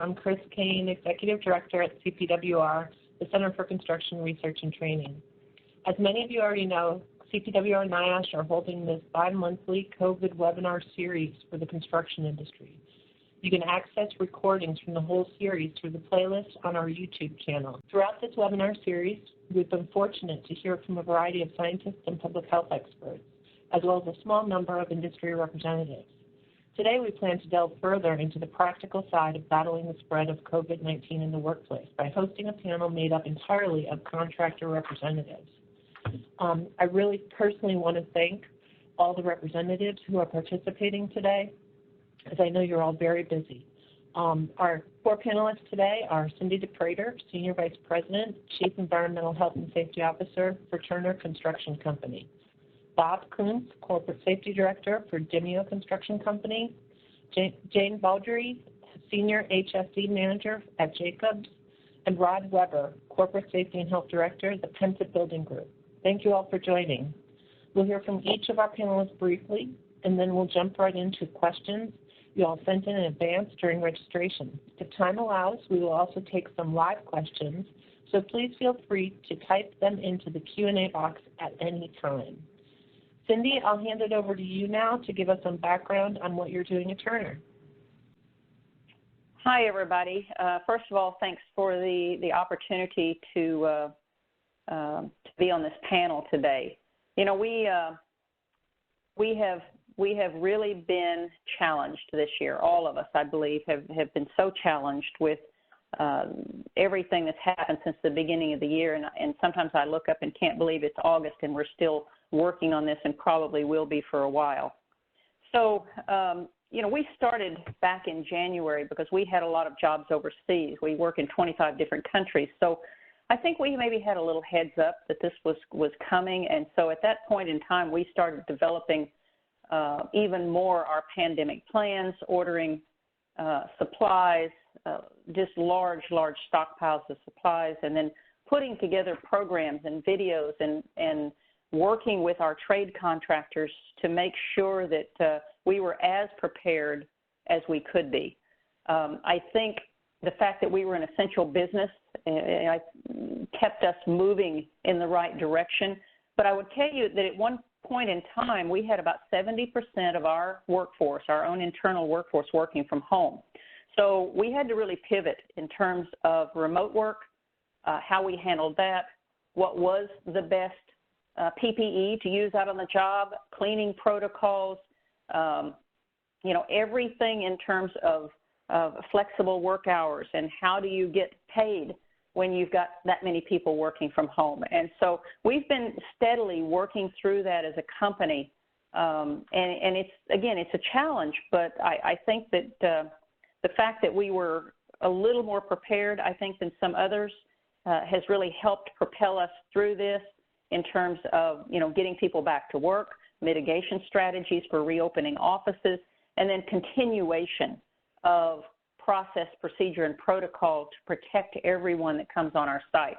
I'm Chris Kane, Executive Director at CPWR, the Center for Construction Research and Training. As many of you already know, CPWR and NIOSH are holding this bi-monthly COVID webinar series for the construction industry. You can access recordings from the whole series through the playlist on our YouTube channel. Throughout this webinar series, we've been fortunate to hear from a variety of scientists and public health experts, as well as a small number of industry representatives. Today, we plan to delve further into the practical side of battling the spread of COVID-19 in the workplace by hosting a panel made up entirely of contractor representatives. I really personally want to thank all the representatives who are participating today, as I know you're all very busy. Our four panelists today are Cindy DePrater, Senior Vice President, Chief Environmental Health and Safety Officer for Turner Construction Company. Bob Kunz, Corporate Safety Director for Dimeo Construction Company. Jane Beaudry, Senior HSE Manager at Jacobs. And Rod Weber, Corporate Safety and Health Director at the PENTA Building Group. Thank you all for joining. We'll hear from each of our panelists briefly, and then we'll jump right into questions you all sent in advance during registration. If time allows, we will also take some live questions, so please feel free to type them into the Q&A box at any time. Cindy, I'll hand it over to you now to give us some background on what you're doing at Turner. Hi, everybody. First of all, thanks for the opportunity to be on this panel today. You know, we have really been challenged this year. All of us, I believe, have been so challenged with everything that's happened since the beginning of the year. And sometimes I look up and can't believe it's August and we're still working on this and probably will be for a while. So, you know, we started back in January because we had a lot of jobs overseas. We work in 25 different countries. So I think we maybe had a little heads up that this was coming. And so at that point in time, we started developing even more our pandemic plans, ordering supplies, just large stockpiles of supplies, and then putting together programs and videos and working with our trade contractors to make sure that we were as prepared as we could be. I think the fact that we were an essential business kept us moving in the right direction. But I would tell you that at one point in time, we had about 70% of our workforce, our own internal workforce, working from home. So we had to really pivot in terms of remote work, how we handled that, what was the best PPE to use out on the job, cleaning protocols, you know, everything in terms of flexible work hours and how do you get paid when you've got that many people working from home. And so we've been steadily working through that as a company. And it's, again, it's a challenge, but I think that the fact that we were a little more prepared, I think, than some others has really helped propel us through this in terms of, you know, getting people back to work, mitigation strategies for reopening offices, and then continuation of process, procedure, and protocol to protect everyone that comes on our site.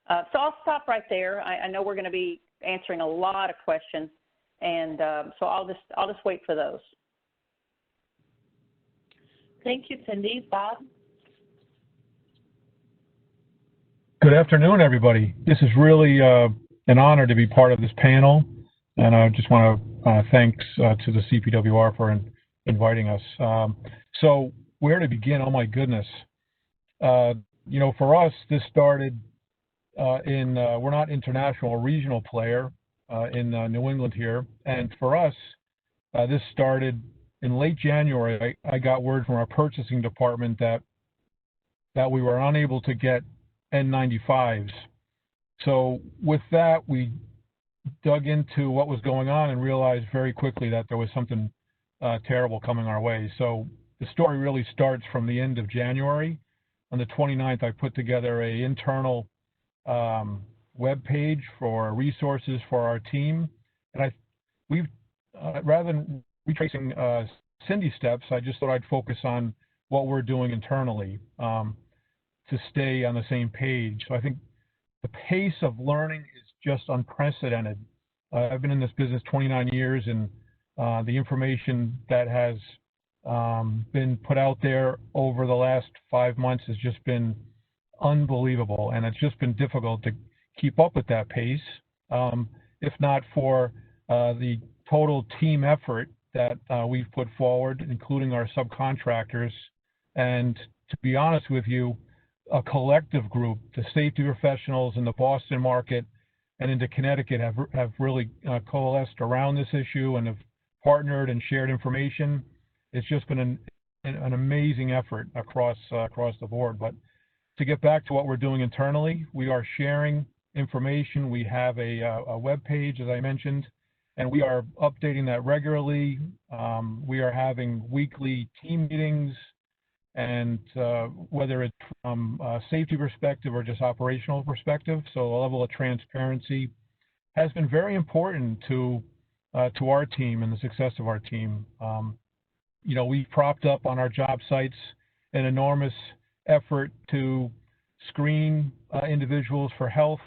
So I'll stop right there. I know we're going to be answering a lot of questions, and so I'll just wait for those. Thank you, Cindy. Bob? Good afternoon, everybody. This is really an honor to be part of this panel, and I just want to thanks to the CPWR for inviting us. So where to begin? Oh my goodness. You know, for us, this started we're not international, a regional player in New England here. And for us, this started in late January. I got word from our purchasing department that we were unable to get N95s. So with that, we dug into what was going on and realized very quickly that there was something terrible coming our way. So the story really starts from the end of January. On the 29th, I put together an internal web page for resources for our team. And we've rather than retracing Cindy's steps, I just thought I'd focus on what we're doing internally to stay on the same page. So I think the pace of learning is just unprecedented. I've been in this business 29 years, and the information that has been put out there over the last 5 months has just been unbelievable, and it's just been difficult to keep up with that pace, if not for the total team effort that we've put forward, including our subcontractors, and to be honest with you, a collective group. The safety professionals in the Boston market and into Connecticut have really coalesced around this issue and have partnered and shared information. It's just been an amazing effort across the board. But to get back to what we're doing internally, we are sharing information. We have a web page, as I mentioned, and we are updating that regularly. We are having weekly team meetings, and whether it's from a safety perspective or just operational perspective. So the level of transparency has been very important to our team and the success of our team. You know, we propped up on our job sites an enormous effort to screen individuals for health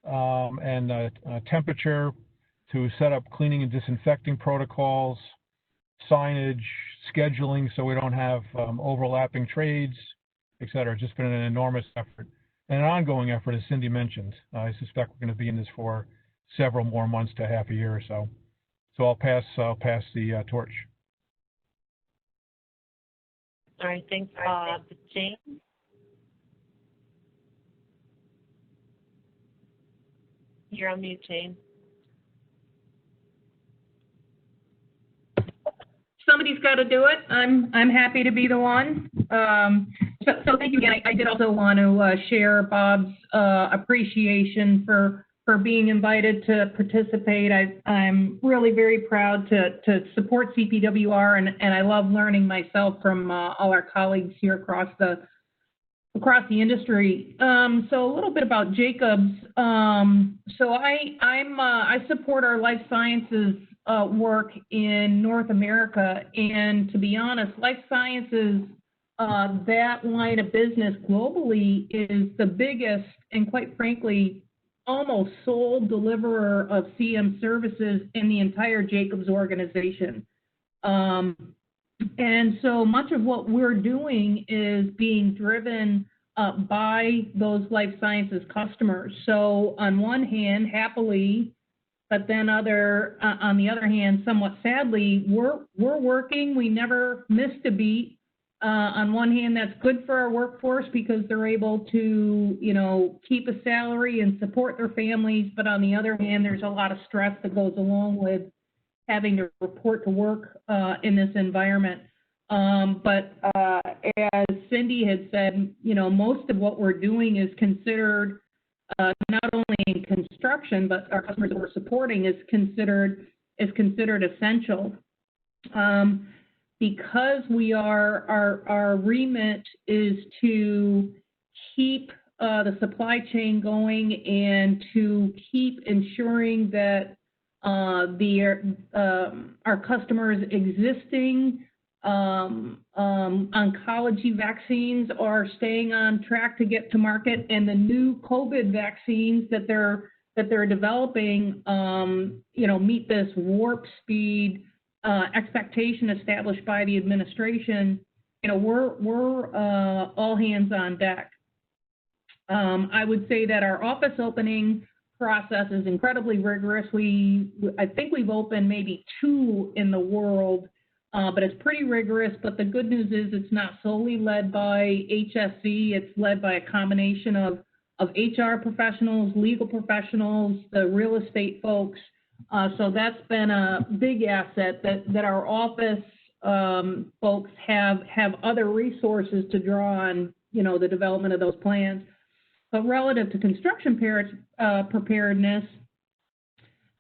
and temperature, to set up cleaning and disinfecting protocols, signage, scheduling so we don't have overlapping trades, et cetera. It's just been an enormous effort and an ongoing effort, as Cindy mentioned. I suspect we're going to be in this for several more months to half a year or so. So I'll pass the torch. All right, thanks, Jane. You're on mute, Jane. Somebody's got to do it. I'm happy to be the one. So thank you again. I did also want to share Bob's appreciation for being invited to participate. I'm really very proud to support CPWR, and I love learning myself from all our colleagues here across the industry. So a little bit about Jacobs. So I support our life sciences work in North America, and to be honest, life sciences, that line of business globally is the biggest and, quite frankly, almost sole deliverer of CM services in the entire Jacobs organization. And so much of what we're doing is being driven by those life sciences customers. So on one hand, happily, but then on the other hand, somewhat sadly, we're working. We never missed a beat. On one hand, that's good for our workforce because they're able to, you know, keep a salary and support their families. But on the other hand, there's a lot of stress that goes along with having to report to work in this environment. But as Cindy had said, you know, most of what we're doing is considered not only in construction, but our customers that we're supporting is considered essential. Because our remit is to keep the supply chain going and to keep ensuring that our customers' existing oncology vaccines are staying on track to get to market, and the new COVID vaccines that they're developing, you know, meet this warp speed expectation established by the administration. You know, we're all hands on deck. I would say that our office opening process is incredibly rigorous. I think we've opened maybe 2 in the world, but it's pretty rigorous. But the good news is it's not solely led by HSC. It's led by a combination of HR professionals, legal professionals, the real estate folks. So that's been a big asset that our office folks have other resources to draw on, you know, the development of those plans. But relative to construction preparedness,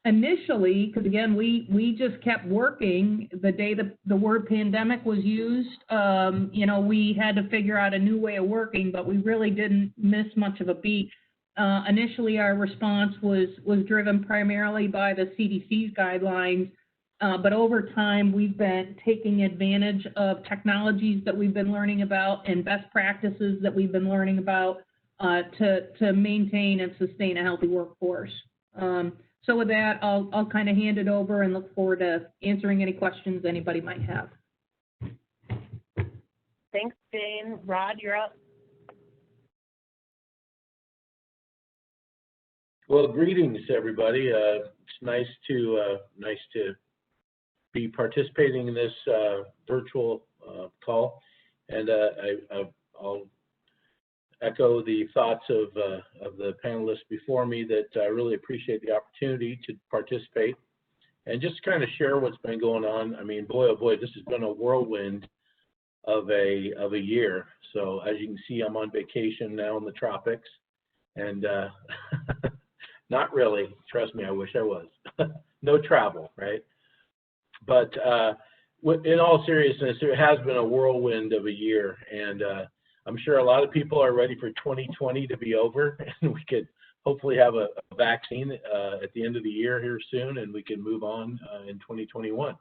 initially, because again, we just kept working the day the word pandemic was used. You know, we had to figure out a new way of working, but we really didn't miss much of a beat. Initially, our response was driven primarily by the CDC's guidelines, but over time, we've been taking advantage of technologies that we've been learning about and best practices that we've been learning about to maintain and sustain a healthy workforce. So with that, I'll kind of hand it over and look forward to answering any questions anybody might have. Jane. Rod, you're up. Well, greetings, everybody. It's nice to be participating in this virtual call, and I'll echo the thoughts of the panelists before me that I really appreciate the opportunity to participate and just kind of share what's been going on. I mean, boy, oh boy, this has been a whirlwind of a year. So as you can see, I'm on vacation now in the tropics, and not really. Trust me, I wish I was. No travel, right? But in all seriousness, it has been a whirlwind of a year, and I'm sure a lot of people are ready for 2020 to be over, and we could hopefully have a vaccine at the end of the year here soon, and we can move on in 2021.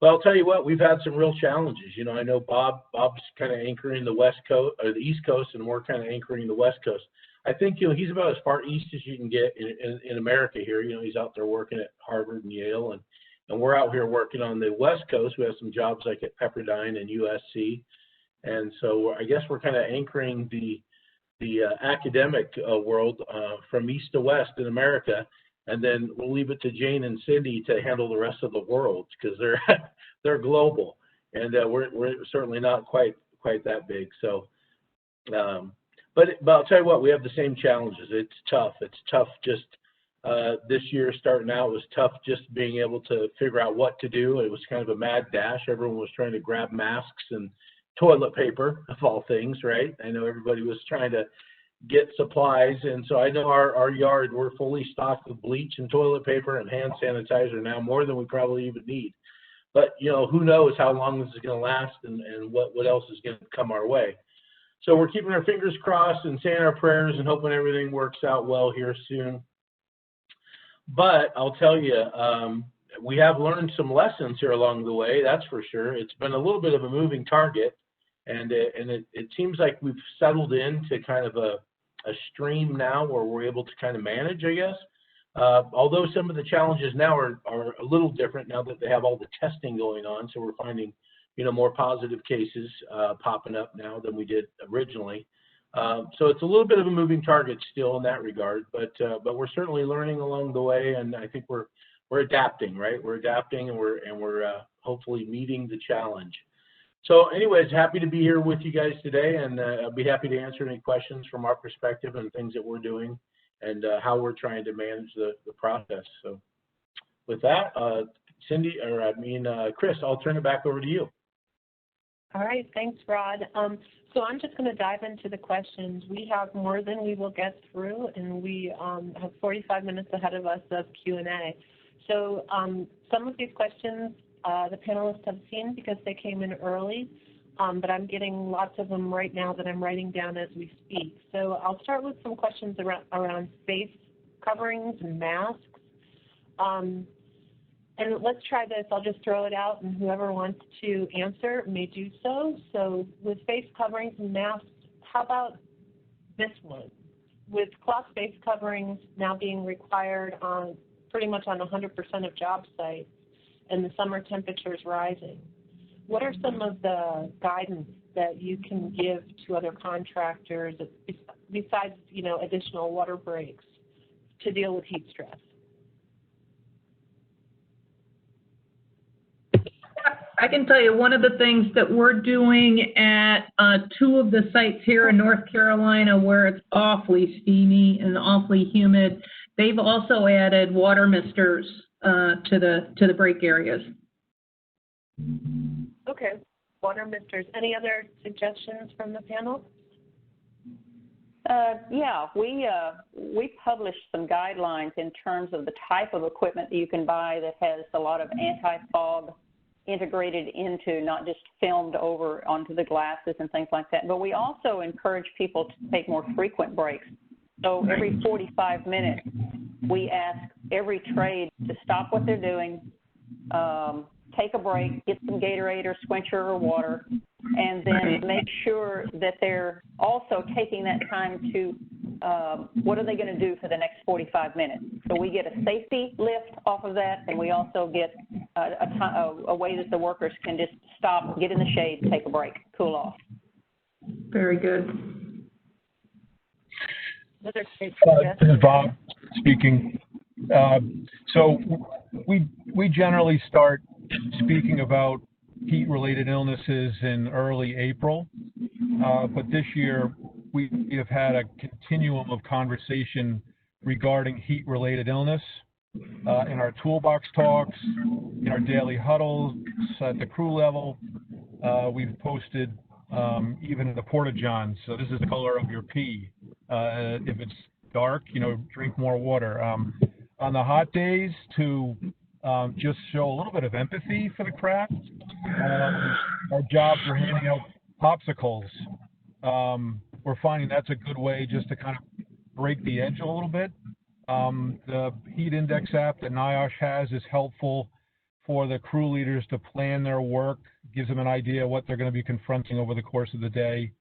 But I'll tell you what, we've had some real challenges. You know, I know Bob's kind of anchoring the West Coast or the East Coast, and we're kind of anchoring the West Coast. I think, you know, he's about as far east as you can get in America here. You know, he's out there working at Harvard and Yale, and we're out here working on the West Coast. We have some jobs like at Pepperdine and USC. And so I guess we're kind of anchoring the academic world from east to west in America, and then we'll leave it to Jane and Cindy to handle the rest of the world because they're global, and we're certainly not quite that big. So, but I'll tell you what, we have the same challenges. It's tough. It's tough just this year starting out. It was tough just being able to figure out what to do. It was kind of a mad dash. Everyone was trying to grab masks and toilet paper, of all things, right? I know everybody was trying to get supplies, and so I know our yard, we're fully stocked with bleach and toilet paper and hand sanitizer now, more than we probably even need. But, you know, who knows how long this is going to last and what else is going to come our way. So we're keeping our fingers crossed and saying our prayers and hoping everything works out well here soon. But I'll tell you, we have learned some lessons here along the way, that's for sure. It's been a little bit of a moving target, and it seems like we've settled into kind of a stream now where we're able to kind of manage, I guess. Although some of the challenges now are a little different now that they have all the testing going on, so we're finding, you know, more positive cases popping up now than we did originally. So it's a little bit of a moving target still in that regard, but we're certainly learning along the way, and I think we're adapting, right? We're adapting, and we're hopefully meeting the challenge. So anyways, happy to be here with you guys today, and I'll be happy to answer any questions from our perspective and things that we're doing and how we're trying to manage the process. So with that, Chris, I'll turn it back over to you. All right, thanks, Rod. So I'm just going to dive into the questions. We have more than we will get through, and we have 45 minutes ahead of us of Q&A. So some of these questions the panelists have seen because they came in early, but I'm getting lots of them right now that I'm writing down as we speak. So I'll start with some questions around face coverings and masks. And let's try this. I'll just throw it out, and whoever wants to answer may do so. So with face coverings and masks, how about this one? With cloth face coverings now being required on pretty much on 100% of job sites, and the summer temperatures rising, what are some of the guidance that you can give to other contractors besides, you know, additional water breaks to deal with heat stress? I can tell you one of the things that we're doing at 2 of the sites here in North Carolina where it's awfully steamy and awfully humid, they've also added water misters to the break areas. Okay, water misters. Any other suggestions from the panel? Yeah, we published some guidelines in terms of the type of equipment that you can buy that has a lot of anti-fog integrated into, not just filmed over onto the glasses and things like that. But we also encourage people to take more frequent breaks. So every 45 minutes, we ask every trade to stop what they're doing, take a break, get some Gatorade or Squencher or water, and then make sure that they're also taking that time to, what are they going to do for the next 45 minutes? So we get a safety lift off of that, and we also get a way that the workers can just stop, get in the shade, take a break, cool off. Very good. Another great This is Bob speaking. So we generally start speaking about heat-related illnesses in early April, but this year we have had a continuum of conversation regarding heat-related illness in our toolbox talks, in our daily huddles, at the crew level. We've posted even in the porta-johns. So this is the color of your pee. If it's dark, drink more water. On the hot days, to just show a little bit of empathy for the craft, our jobs are handing out popsicles. We're finding that's a good way just to kind of break the edge a little bit. The heat index app that NIOSH has is helpful for the crew leaders to plan their work, gives them an idea what they're going to be confronting over the course of the day,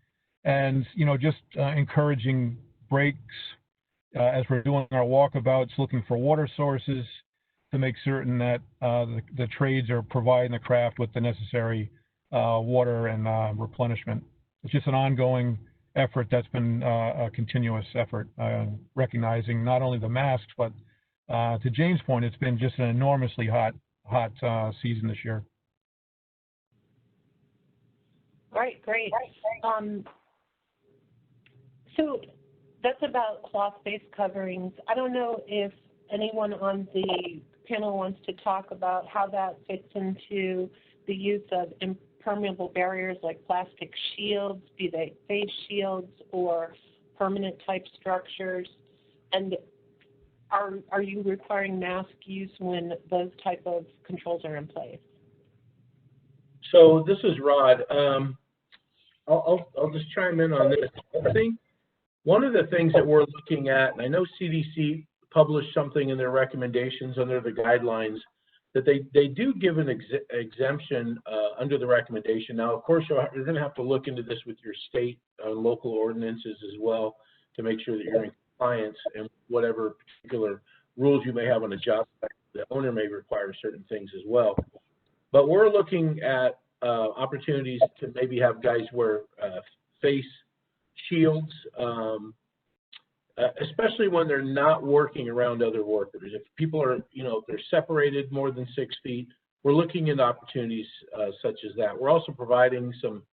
and just encouraging breaks as we're doing our walkabouts, looking for water sources to make certain that the trades are providing the craft with the necessary water and replenishment. It's just an ongoing effort that's been a continuous effort, recognizing not only the masks, but to James' point, it's been just an enormously hot season this year. Great. So that's about cloth face coverings. I don't know if anyone on the panel wants to talk about how that fits into the use of impermeable barriers like plastic shields, be they face shields or permanent type structures, and are you requiring mask use when those type of controls are in place? So this is Rod. I'll just chime in on this. I think one of the things that we're looking at, and I know CDC published something in their recommendations under the guidelines, that they do give an exemption under the recommendation. Now, of course, you're going to have to look into this with your state local ordinances as well to make sure that you're in compliance, and whatever particular rules you may have on a job site, the owner may require certain things as well. But we're looking at opportunities to maybe have guys wear face shields, especially when they're not working around other workers. If people are, if they're separated more than 6 feet, we're looking at opportunities such as that. We're also providing some,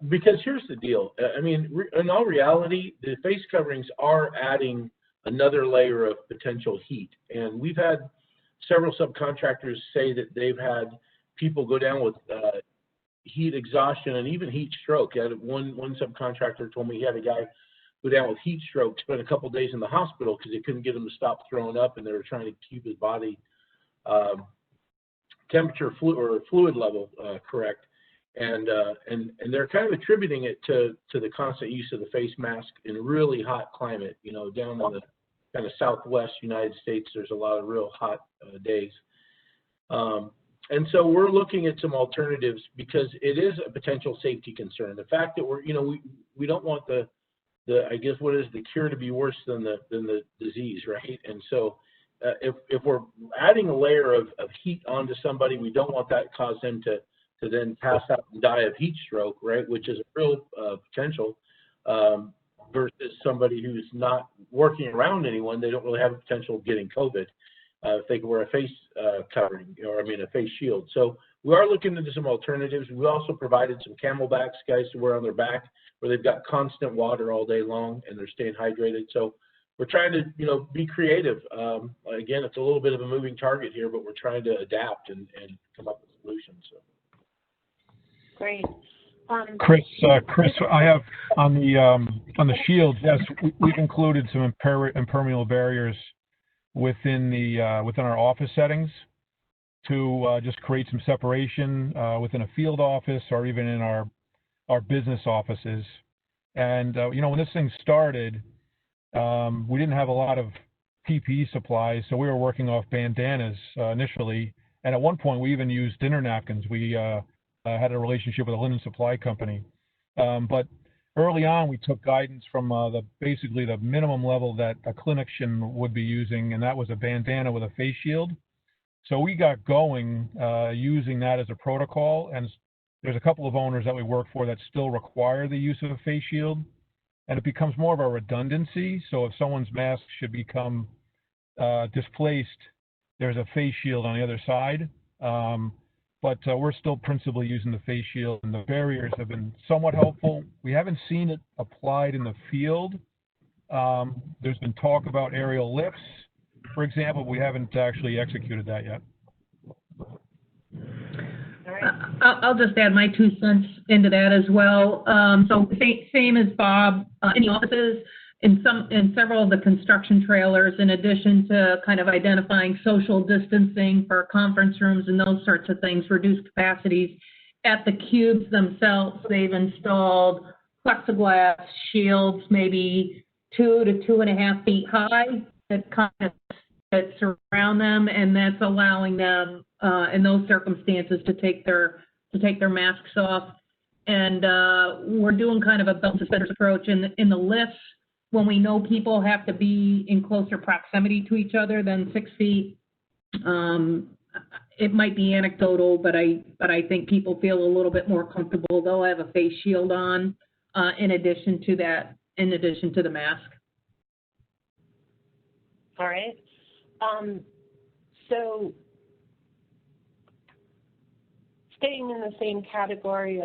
because here's the deal. I mean, in all reality, the face coverings are adding another layer of potential heat. And we've had several subcontractors say that they've had people go down with heat exhaustion and even heat stroke. One subcontractor told me he had a guy go down with heat stroke, spent a couple days in the hospital because they couldn't get him to stop throwing up, and they were trying to keep his body temperature or fluid level correct. And they're kind of attributing it to the constant use of the face mask in a really hot climate. Down in the kind of southwest United States, there's a lot of real hot days. And so we're looking at some alternatives because it is a potential safety concern. The fact that we don't want the I guess what is the cure to be worse than the disease, right? And so if we're adding a layer of heat onto somebody, we don't want that to cause them to then pass out and die of heat stroke, right? Which is a real potential versus somebody who's not working around anyone. They don't really have a potential of getting COVID if they can wear a face covering, a face shield. So we are looking into some alternatives. We also provided some camelbacks, guys, to wear on their back, where they've got constant water all day long and they're staying hydrated. So we're trying to, be creative. Again, it's a little bit of a moving target here, but we're trying to adapt and come up with solutions. So. Great. Chris, I have on the shields. Yes, we've included some impermeable barriers within our office settings to just create some separation within a field office or even in our business offices. And when this thing started, we didn't have a lot of PPE supplies, so we were working off bandanas initially. And at one point, we even used dinner napkins. We had a relationship with a linen supply company. But early on, we took guidance from basically the minimum level that a clinician would be using, and that was a bandana with a face shield. So we got going using that as a protocol, and there's a couple of owners that we work for that still require the use of a face shield, and it becomes more of a redundancy. So if someone's mask should become displaced, there's a face shield on the other side. But we're still principally using the face shield, and the barriers have been somewhat helpful. We haven't seen it applied in the field. There's been talk about aerial lifts, for example. We haven't actually executed that yet. I'll just add my 2 cents into that as well. So same as Bob, in the offices, in several of the construction trailers, in addition to kind of identifying social distancing for conference rooms and those sorts of things, reduced capacities, at the cubes themselves, they've installed plexiglass shields, maybe 2 to 2.5 feet high, that kind of that surround them, and that's allowing them in those circumstances to take their masks off. And we're doing kind of a belt and suspenders approach in the lifts when we know people have to be in closer proximity to each other than 6 feet. It might be anecdotal, but I think people feel a little bit more comfortable. They'll have a face shield on in addition to the mask. All right. So staying in the same category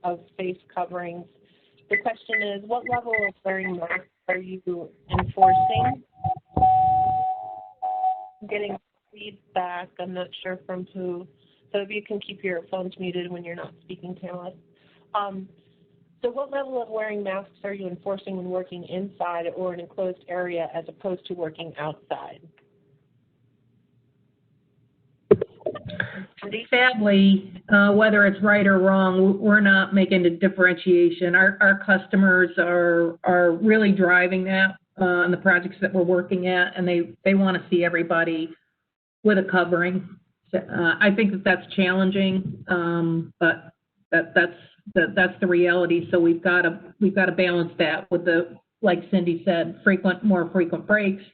of face coverings, the question is, what level of wearing masks are you enforcing? Getting feedback, I'm not sure from who, so if you can keep your phones muted when you're not speaking to us. So what level of wearing masks are you enforcing when working inside or an enclosed area as opposed to working outside? Sadly, whether it's right or wrong, we're not making a differentiation. Our customers are really driving that on the projects that we're working at, and they want to see everybody with a covering. So, I think that's challenging, but that's the reality. So we've got to balance that with the, like Cindy said, more frequent breaks,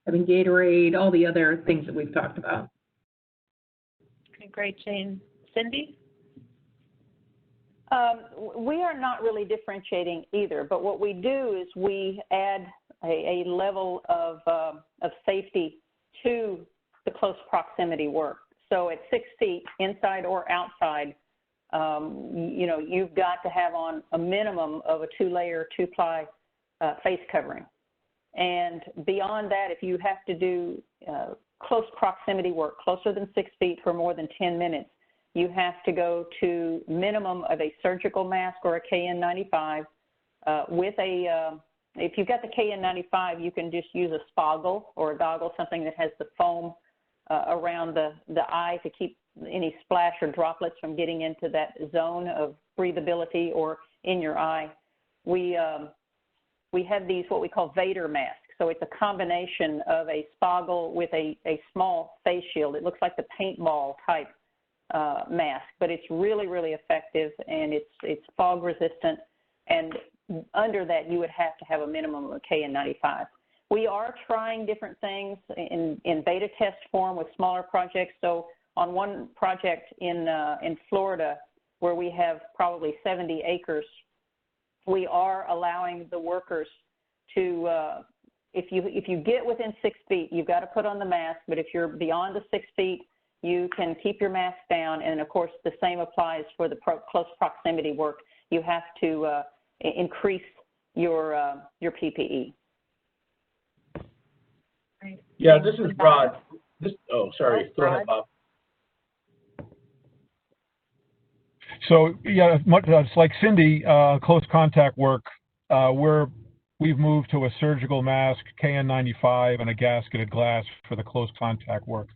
having Gatorade, all the other things that we've talked about. Okay, great, Jane. Cindy? We are not really differentiating either, but what we do is we add a level of safety to the close proximity work. So at 6 feet, inside or outside, you've got to have on a minimum of a 2-layer, 2-ply face covering. And beyond that, if you have to do close proximity work, closer than 6 feet for more than 10 minutes, you have to go to minimum of a surgical mask or a KN95 with a, if you've got the KN95, you can just use a spoggle or a goggle, something that has the foam around the eye to keep any splash or droplets from getting into that zone of breathability or in your eye. We have these, what we call Vader masks. So it's a combination of a spoggle with a small face shield. It looks like the paintball type mask, but it's really, really effective, and it's fog resistant. And under that, you would have to have a minimum of a KN95. We are trying different things in beta test form with smaller projects. So on one project in Florida, where we have probably 70 acres, we are allowing the workers to, if you get within 6 feet, you've got to put on the mask, but if you're beyond the 6 feet, you can keep your mask down, and of course the same applies for the close proximity work. You have to increase your PPE. Yeah, this is Rod. Oh, sorry. Go ahead, Bob. So yeah, it's like Cindy, close contact work. We've moved to a surgical mask, KN95, and a gasketed glass for the close contact work.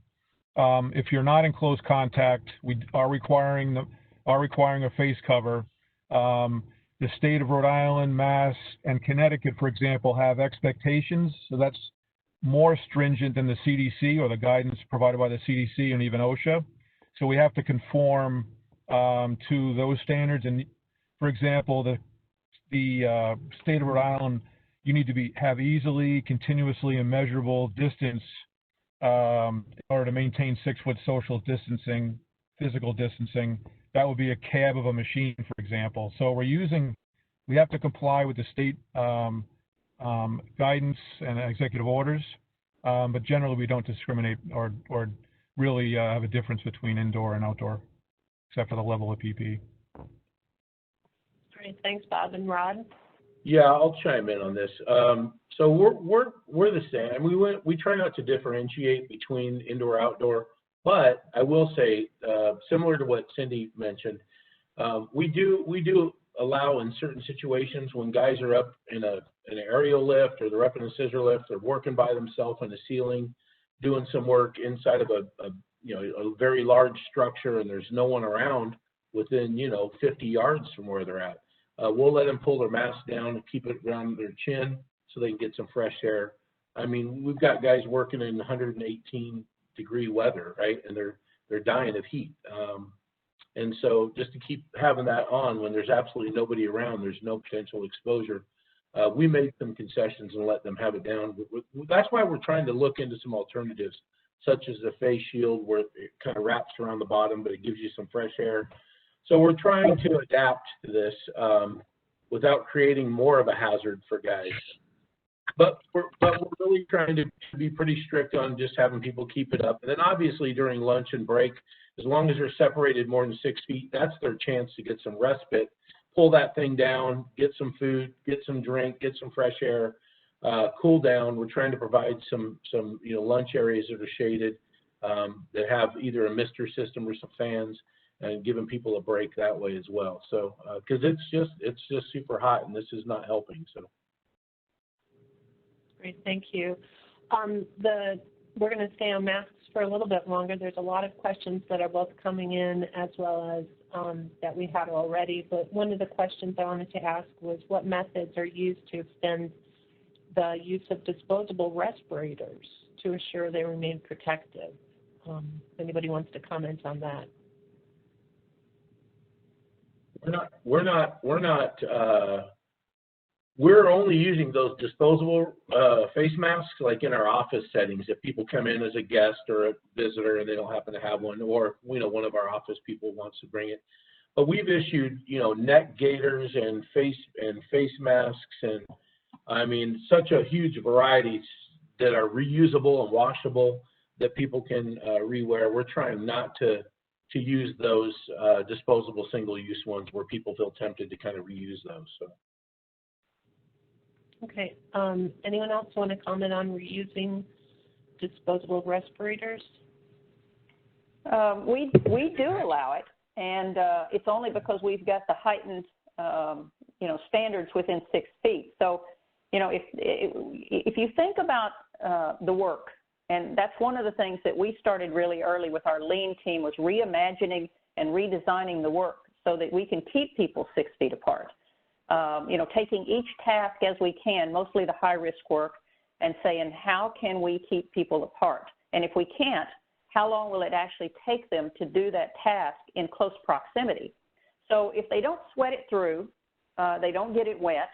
If you're not in close contact, we are requiring a face cover. The state of Rhode Island, Mass, and Connecticut, for example, have expectations. So that's more stringent than the CDC or the guidance provided by the CDC and even OSHA. So we have to conform to those standards. And for example, the state of Rhode Island, you need to have easily, continuously, and measurable distance in order to maintain 6-foot social distancing, physical distancing that would be a cab of a machine, for example. So we have to comply with the state guidance and executive orders, but generally we don't discriminate or really have a difference between indoor and outdoor, except for the level of PPE. Great, thanks, Bob. And Rod? Yeah, I'll chime in on this. So we're the same. And we try not to differentiate between indoor outdoor, but I will say, similar to what Cindy mentioned, we do allow in certain situations when guys are up in an aerial lift, or they're up in a scissor lift, they're working by themselves on the ceiling, doing some work inside of a very large structure, and there's no one around within 50 yards from where they're at. We'll let them pull their mask down and keep it around their chin so they can get some fresh air. I mean, we've got guys working in 118-degree weather, right? And they're dying of heat. And so just to keep having that on when there's absolutely nobody around, there's no potential exposure. We made some concessions and let them have it down. That's why we're trying to look into some alternatives, such as the face shield, where it kind of wraps around the bottom, but it gives you some fresh air. So we're trying to adapt to this without creating more of a hazard for guys. But we're really trying to be pretty strict on just having people keep it up. And then obviously during lunch and break, as long as they're separated more than 6 feet, that's their chance to get some respite. Pull that thing down, get some food, get some drink, get some fresh air, cool down. We're trying to provide some lunch areas that are shaded, that have either a mister system or some fans, and giving people a break that way as well. So, because it's just super hot, and this is not helping. So. Great, thank you. We're going to stay on masks for a little bit longer. There's a lot of questions that are both coming in as well as that we had already. But one of the questions I wanted to ask was what methods are used to extend the use of disposable respirators to assure they remain protective? If anybody wants to comment on that. We're only using those disposable face masks like in our office settings. If people come in as a guest or a visitor and they don't happen to have one, or one of our office people wants to bring it. But we've issued neck gaiters and face masks, and I mean such a huge variety that are reusable and washable that people can rewear. We're trying not to use those disposable single-use ones where people feel tempted to kind of reuse those. So. Okay. Anyone else want to comment on reusing disposable respirators? We do allow it, and it's only because we've got the heightened standards within 6 feet. So if you think about the work, and that's one of the things that we started really early with our lean team, was reimagining and redesigning the work so that we can keep people 6 feet apart. Taking each task as we can, mostly the high-risk work, and saying, how can we keep people apart? And if we can't, how long will it actually take them to do that task in close proximity? So if they don't sweat it through, they don't get it wet,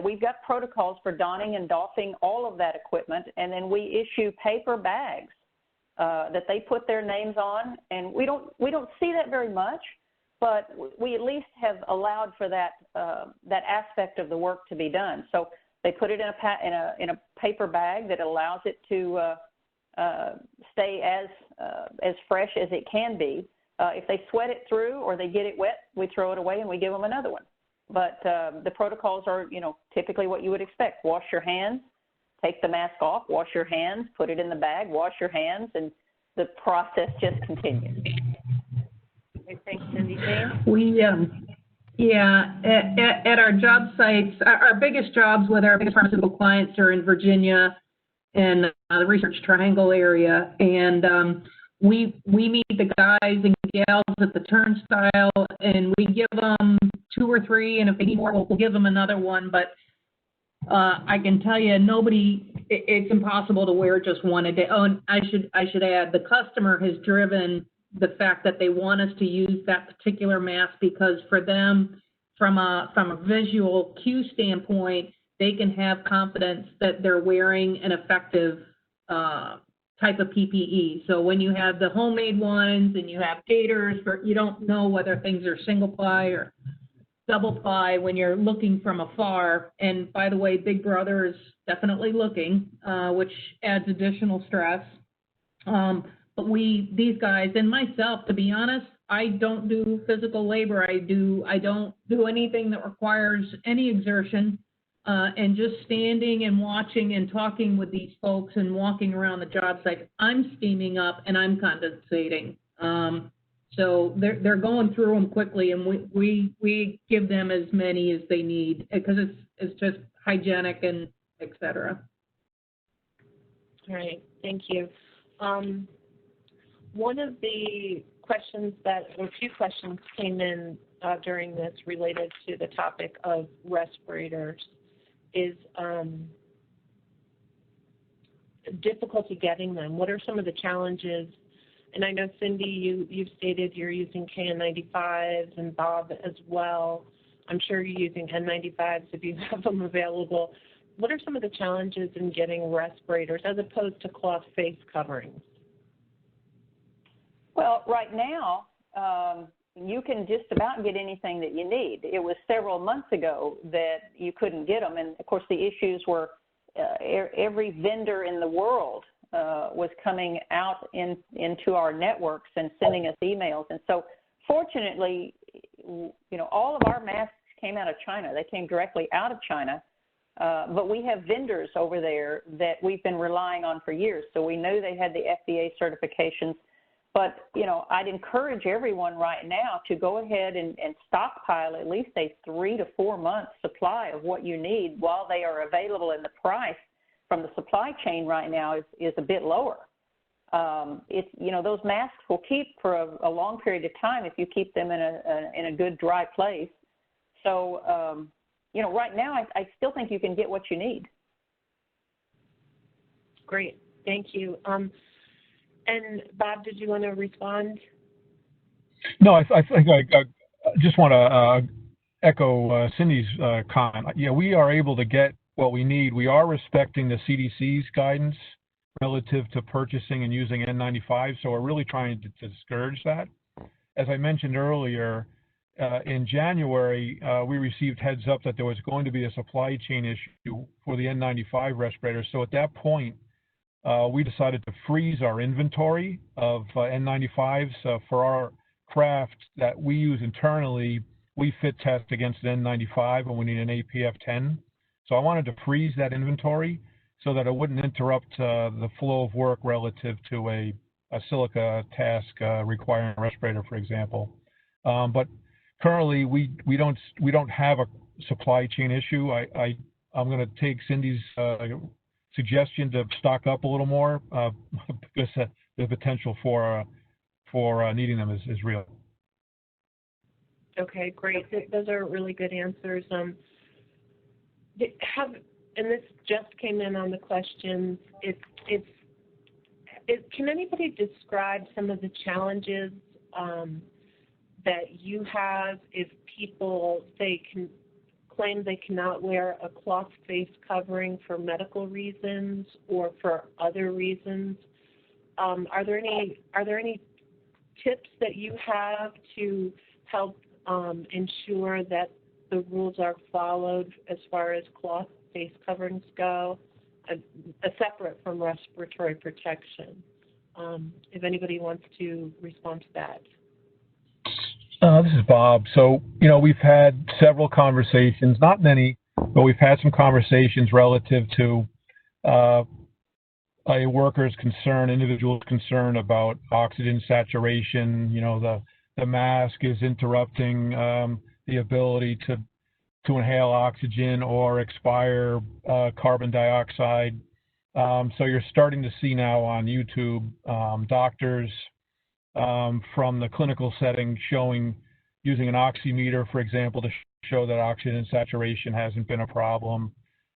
we've got protocols for donning and doffing all of that equipment, and then we issue paper bags that they put their names on, and we don't see that very much, but we at least have allowed for that that aspect of the work to be done. So they put it in a paper bag that allows it to stay as fresh as it can be. If they sweat it through or they get it wet, we throw it away and we give them another one. But the protocols are, typically what you would expect. Wash your hands, take the mask off, wash your hands, put it in the bag, wash your hands, and the process just continues. Okay, thanks, Cindy. Jane? We, at our job sites, our biggest jobs with our biggest pharmaceutical clients are in Virginia and the Research Triangle area. And we meet the guys and gals at the turnstile, and we give them 2 or 3, and if they need more, we'll give them another one. But I can tell you, it's impossible to wear just one a day. Oh, and I should add, the customer has driven the fact that they want us to use that particular mask, because for them, from a visual cue standpoint, they can have confidence that they're wearing an effective type of PPE. So when you have the homemade ones and you have gaiters, you don't know whether things are single ply or double ply when you're looking from afar. And by the way, Big Brother is definitely looking, which adds additional stress. But these guys and myself, to be honest, I don't do physical labor. I don't do anything that requires any exertion. And just standing and watching and talking with these folks and walking around the job site, I'm steaming up and I'm condensating. So they're going through them quickly, and we give them as many as they need because it's just hygienic and et cetera. All right, thank you. One of the questions a few questions came in during this related to the topic of respirators is difficulty getting them. What are some of the challenges? And I know, Cindy, you've stated you're using KN95s, and Bob as well. I'm sure you're using N95s if you have them available. What are some of the challenges in getting respirators as opposed to cloth face coverings? Well, right now, you can just about get anything that you need. It was several months ago that you couldn't get them. And, of course, the issues were every vendor in the world was coming out into our networks and sending us emails. And so, fortunately, all of our masks came out of China. They came directly out of China. But we have vendors over there that we've been relying on for years. So we know they had the FDA certifications. But, I'd encourage everyone right now to go ahead and stockpile at least a 3 to 4 month supply of what you need while they are available, and the price from the supply chain right now is a bit lower. Those masks will keep for a long period of time if you keep them in a good dry place. So, right now I still think you can get what you need. Great, thank you. And Bob, did you want to respond? No, I think I just want to echo Cindy's comment. Yeah, we are able to get what we need. We are respecting the CDC's guidance relative to purchasing and using N95, so we're really trying to discourage that. As I mentioned earlier, in January, we received heads up that there was going to be a supply chain issue for the N95 respirators. So at that point, we decided to freeze our inventory of N95s for our craft that we use internally. We fit test against an N95 and we need an APF 10. So I wanted to freeze that inventory so that it wouldn't interrupt the flow of work relative to a silica task requiring a respirator, for example. But currently, we don't have a supply chain issue. I'm going to take Cindy's suggestion to stock up a little more because the potential for needing them is real. Okay, great. Those are really good answers. And this just came in on the questions. Can anybody describe some of the challenges that you have if people claim they cannot wear a cloth face covering for medical reasons or for other reasons? Are there any tips that you have to help ensure that the rules are followed as far as cloth face coverings go, separate from respiratory protection? If anybody wants to respond to that. This is Bob. So, we've had several conversations, not many, but we've had some conversations relative to a worker's concern, individual's concern about oxygen saturation. The mask is interrupting the ability to inhale oxygen or expire carbon dioxide. So you're starting to see now on YouTube doctors from the clinical setting using an oximeter, for example, to show that oxygen saturation hasn't been a problem.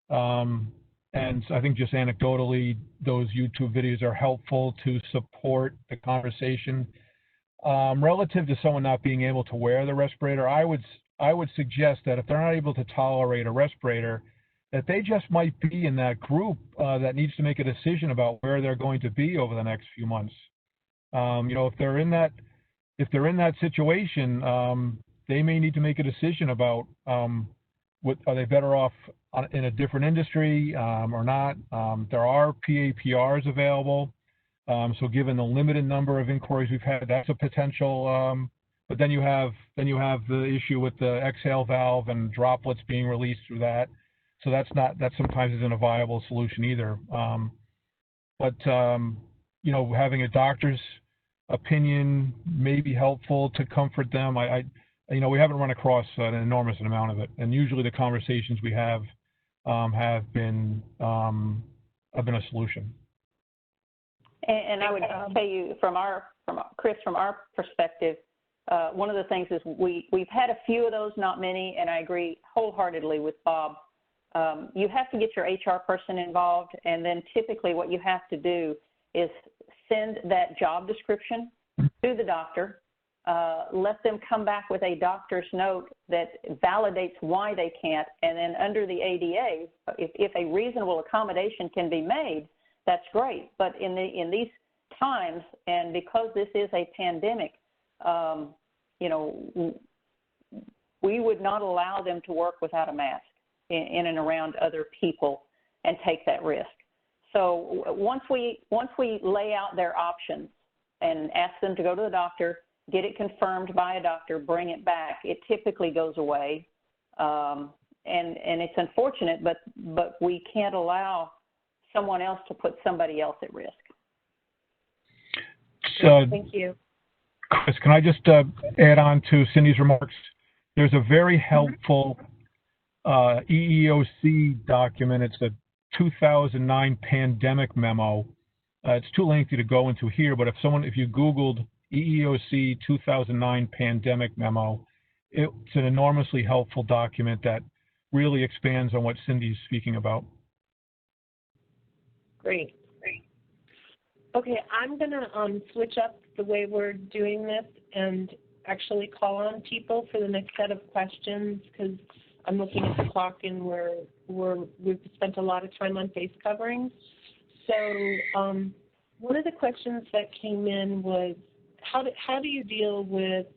And I think just anecdotally, those YouTube videos are helpful to support the conversation. Relative to someone not being able to wear the respirator, I would suggest that if they're not able to tolerate a respirator, that they just might be in that group that needs to make a decision about where they're going to be over the next few months. If they're in that situation, they may need to make a decision about what are they better off in a different industry or not. There are PAPRs available. So given the limited number of inquiries we've had, that's a potential. But then you have the issue with the exhale valve and droplets being released through that. So that sometimes isn't a viable solution either. Having a doctor's opinion may be helpful to comfort them. We haven't run across an enormous amount of it, and usually the conversations we have been a solution. And I would tell you from our perspective, one of the things is we've had a few of those, not many, and I agree wholeheartally with Bob. You have to get your HR person involved, and then typically what you have to do is send that job description to the doctor, let them come back with a doctor's note that validates why they can't, and then under the ADA, if a reasonable accommodation can be made, that's great. But in these times, and because this is a pandemic, we would not allow them to work without a mask in and around other people and take that risk. So once we lay out their options and ask them to go to the doctor, get it confirmed by a doctor, bring it back, it typically goes away. And it's unfortunate, but we can't allow someone else to put somebody else at risk. So, thank you. Chris, can I just add on to Cindy's remarks? There's a very helpful EEOC document. It's a 2009 pandemic memo. It's too lengthy to go into here, but if you Googled EEOC 2009 pandemic memo, it's an enormously helpful document that really expands on what Cindy's speaking about. Great. Okay, I'm going to switch up the way we're doing this and actually call on people for the next set of questions, because I'm looking at the clock and we've spent a lot of time on face coverings. So one of the questions that came in was, how do you deal with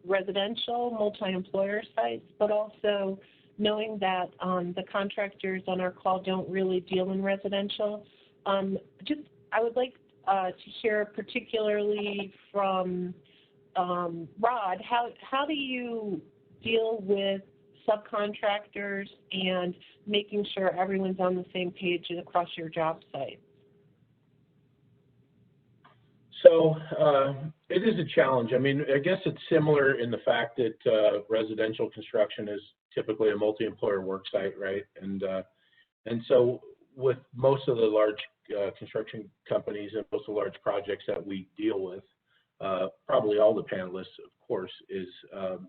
residential multi-employer sites, but also knowing that the contractors on our call don't really deal in residential? I would like to hear particularly from Rod, how do you deal with subcontractors and making sure everyone's on the same page across your job site? So it is a challenge. I mean, I guess it's similar in the fact that residential construction is typically a multi-employer work site, right? And so with most of the large construction companies and most of the large projects that we deal with, probably all the panelists, of course, is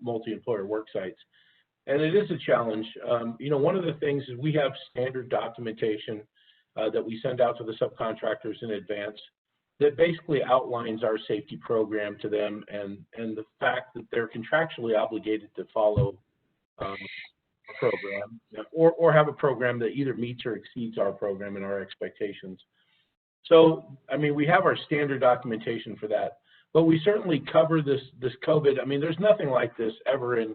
multi-employer work sites. And it is a challenge. One of the things is we have standard documentation that we send out to the subcontractors in advance that basically outlines our safety program to them and the fact that they're contractually obligated to follow a program or have a program that either meets or exceeds our program and our expectations. So, I mean, we have our standard documentation for that, but we certainly cover this COVID. I mean, there's nothing like this ever in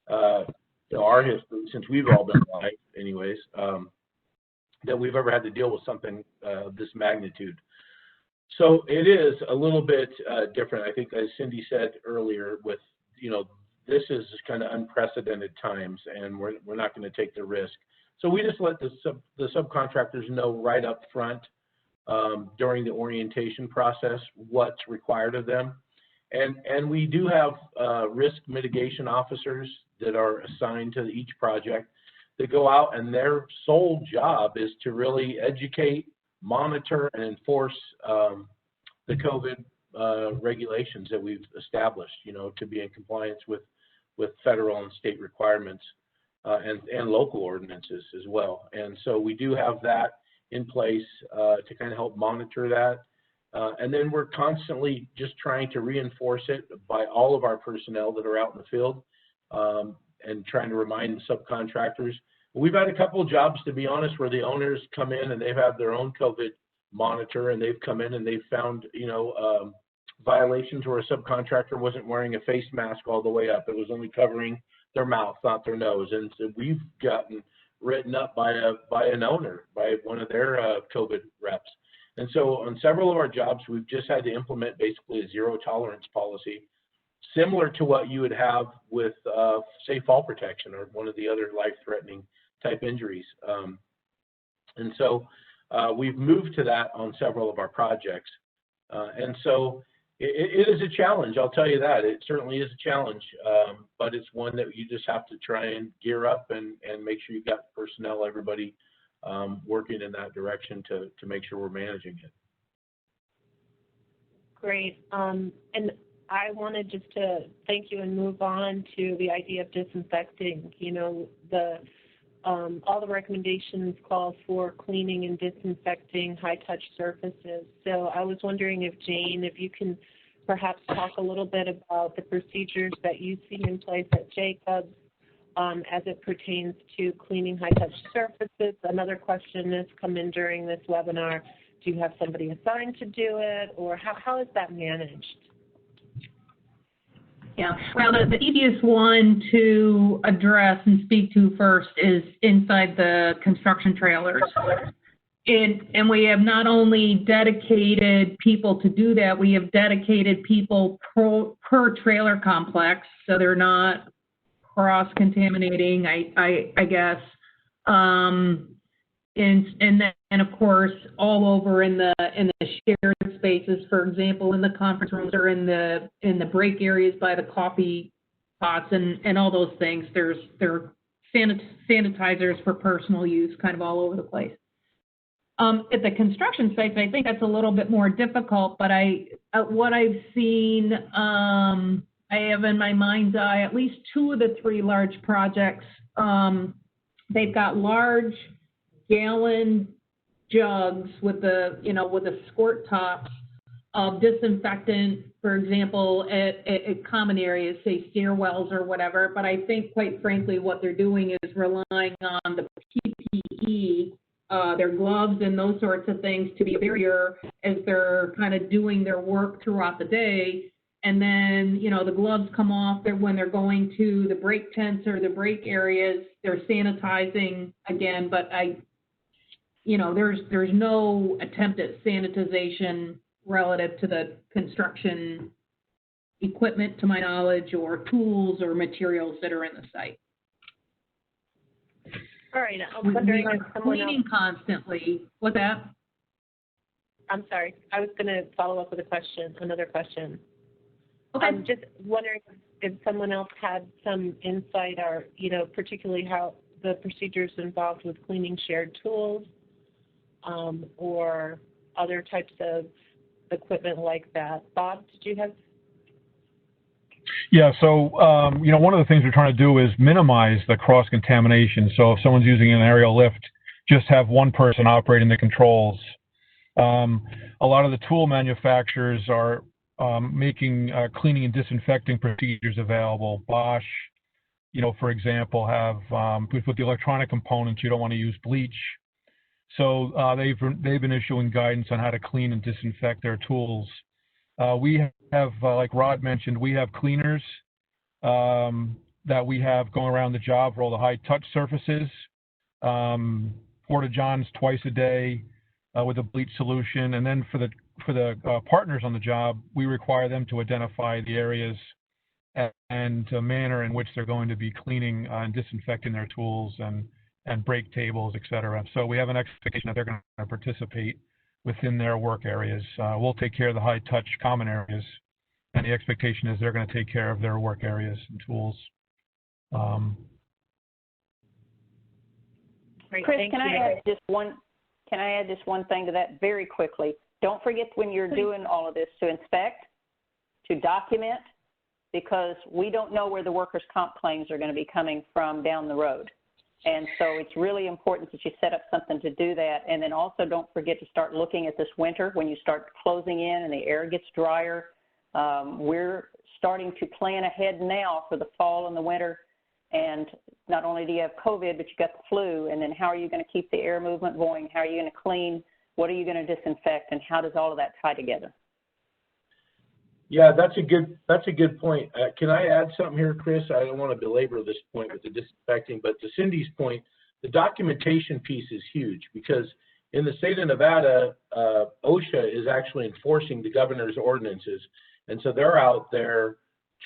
our history, since we've all been alive anyways, that we've ever had to deal with something of this magnitude. So it is a little bit different. I think, as Cindy said earlier, with, this is kind of unprecedented times, and we're not going to take the risk. So we just let the subcontractors know right up front during the orientation process what's required of them. And we do have risk mitigation officers that are assigned to each project that go out, and their sole job is to really educate, monitor, and enforce the COVID regulations that we've established, to be in compliance with federal and state requirements and local ordinances as well. And so we do have that in place to kind of help monitor that. And then we're constantly just trying to reinforce it by all of our personnel that are out in the field and trying to remind the subcontractors. We've had a couple of jobs, to be honest, where the owners come in and they've had their own COVID monitor, and they've come in and they've found, violations where a subcontractor wasn't wearing a face mask all the way up. It was only covering their mouth, not their nose. And so we've gotten written up by an owner, by one of their COVID reps. And so on several of our jobs, we've just had to implement basically a zero tolerance policy, similar to what you would have with, say, fall protection or one of the other life-threatening type injuries. And so we've moved to that on several of our projects. And so it is a challenge, I'll tell you that. It certainly is a challenge, but it's one that you just have to try and gear up and make sure you've got personnel, everybody working in that direction to make sure we're managing it. Great. And I wanted just to thank you and move on to the idea of disinfecting. All the recommendations call for cleaning and disinfecting high-touch surfaces. So I was wondering if, Jane, if you can perhaps talk a little bit about the procedures that you see in place at Jacobs as it pertains to cleaning high-touch surfaces. Another question has come in during this webinar. Do you have somebody assigned to do it, or how is that managed? Yeah, well, the easiest one to address and speak to first is inside the construction trailers. And we have not only dedicated people to do that, we have dedicated people per trailer complex, so they're not cross-contaminating, I guess. And then, of course, all over in the shared spaces, for example, in the conference rooms or in the break areas by the coffee pots and all those things. There are sanitizers for personal use kind of all over the place. At the construction sites, I think that's a little bit more difficult, but what I've seen, I have in my mind's eye at least 2 of the 3 large projects. They've got large gallon jugs with the squirt tops of disinfectant, for example, at common areas, say stairwells or whatever. But I think, quite frankly, what they're doing is relying on the PPE, their gloves and those sorts of things to be a barrier as they're kind of doing their work throughout the day. And then, the gloves come off when they're going to the break tents or the break areas. They're sanitizing again, but there's no attempt at sanitization relative to the construction equipment, to my knowledge, or tools or materials that are in the site. All right. I'm wondering if someone cleaning constantly. What's that? I'm sorry. I was going to follow up with another question. Okay. I'm just wondering if someone else had some insight or, particularly how the procedures involved with cleaning shared tools or other types of equipment like that. Bob, did you have? Yeah, so, one of the things we're trying to do is minimize the cross-contamination. So if someone's using an aerial lift, just have one person operating the controls. A lot of the tool manufacturers are making cleaning and disinfecting procedures available. Bosch, for example, have with the electronic components, you don't want to use bleach. So they've been issuing guidance on how to clean and disinfect their tools. We have, like Rod mentioned, we have cleaners that we have going around the job for all the high-touch surfaces. Porta-johns twice a day with a bleach solution, and then for the partners on the job, we require them to identify the areas and the manner in which they're going to be cleaning and disinfecting their tools and break tables, et cetera. So we have an expectation that they're going to participate within their work areas. We'll take care of the high-touch common areas, and the expectation is they're going to take care of their work areas and tools. Great, Chris, thank can you. I add just one thing to that very quickly? Don't forget when you're doing all of this to inspect, to document, because we don't know where the workers' comp claims are going to be coming from down the road. And so it's really important that you set up something to do that. And then also don't forget to start looking at this winter when you start closing in and the air gets drier. We're starting to plan ahead now for the fall and the winter. And not only do you have COVID, but you got the flu, and then how are you going to keep the air movement going? How are you going to clean? What are you going to disinfect? And how does all of that tie together? Yeah, that's a good point. Can I add something here, Chris? I don't want to belabor this point with the disinfecting, but to Cindy's point, the documentation piece is huge because in the state of Nevada, OSHA is actually enforcing the governor's ordinances. And so they're out there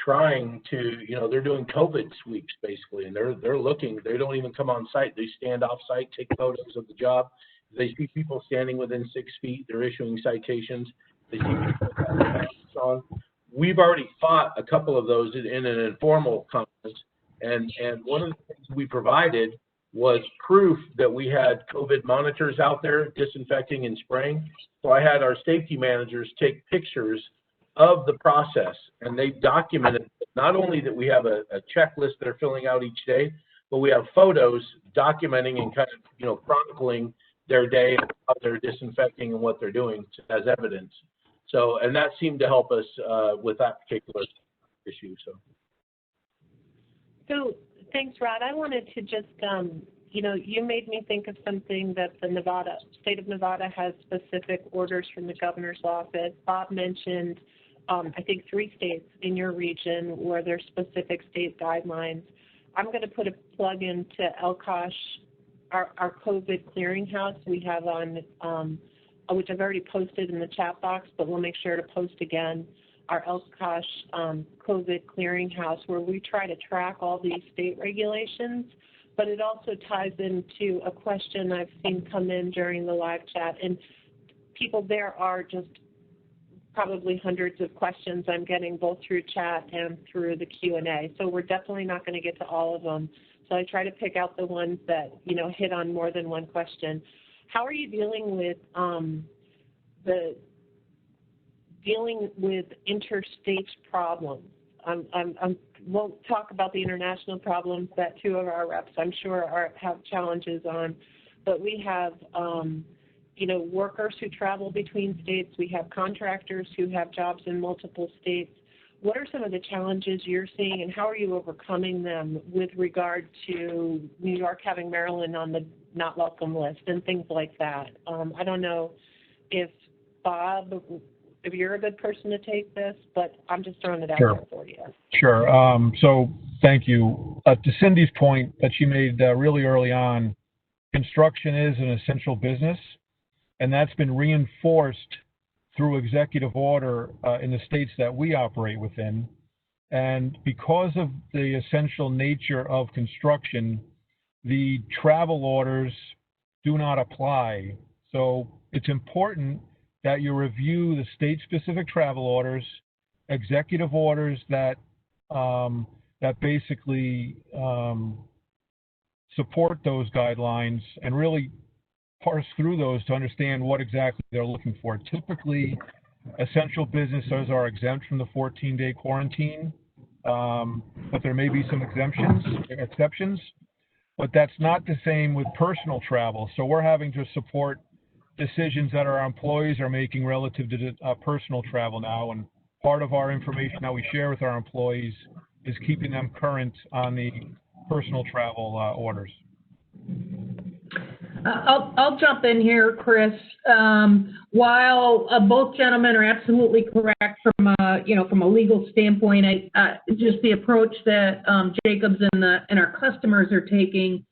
trying to, they're doing COVID sweeps basically, and they're looking, they don't even come on site. They stand off site, take photos of the job. They see people standing within 6 feet, they're issuing citations. They see people with masks on. We've already fought a couple of those in an informal conference, and one of the things we provided was proof that we had COVID monitors out there disinfecting and spraying. So I had our safety managers take pictures of the process, and they documented not only that we have a checklist they're filling out each day, but we have photos documenting and kind of chronicling their day and how they're disinfecting and what they're doing as evidence. So, and that seemed to help us with that particular issue. So thanks, Rod. I wanted to just, you made me think of something that the state of Nevada has specific orders from the governor's office. Bob mentioned, I think 3 states in your region where there's specific state guidelines. I'm going to put a plug into LCOSH, our COVID clearinghouse we have on, which I've already posted in the chat box, but we'll make sure to post again, our LCOSH COVID clearinghouse, where we try to track all these state regulations, but it also ties into a question I've seen come in during the live chat, and people, there are just probably hundreds of questions I'm getting both through chat and through the Q&A, so we're definitely not going to get to all of them. So I try to pick out the ones that, hit on more than one question. How are you dealing with interstate problems? We'll talk about the international problems that 2 of our reps, I'm sure, have challenges on, but we have, workers who travel between states. We have contractors who have jobs in multiple states. What are some of the challenges you're seeing, and how are you overcoming them with regard to New York having Maryland on the not welcome list and things like that? I don't know if Bob, if you're a good person to take this, but I'm just throwing it out there for you. Sure. So thank you. To Cindy's point that she made really early on, construction is an essential business, and that's been reinforced through executive order in the states that we operate within. And because of the essential nature of construction, the travel orders do not apply. So it's important that you review the state-specific travel orders, executive orders that basically support those guidelines, and really parse through those to understand what exactly they're looking for. Typically, essential businesses are exempt from the 14-day quarantine, but there may be some exceptions, but that's not the same with personal travel. So we're having to support decisions that our employees are making relative to personal travel now, and part of our information that we share with our employees is keeping them current on the personal travel orders. I'll jump in here, Chris. While both gentlemen are absolutely correct from a legal standpoint, just the approach that Jacobs and our customers are taking.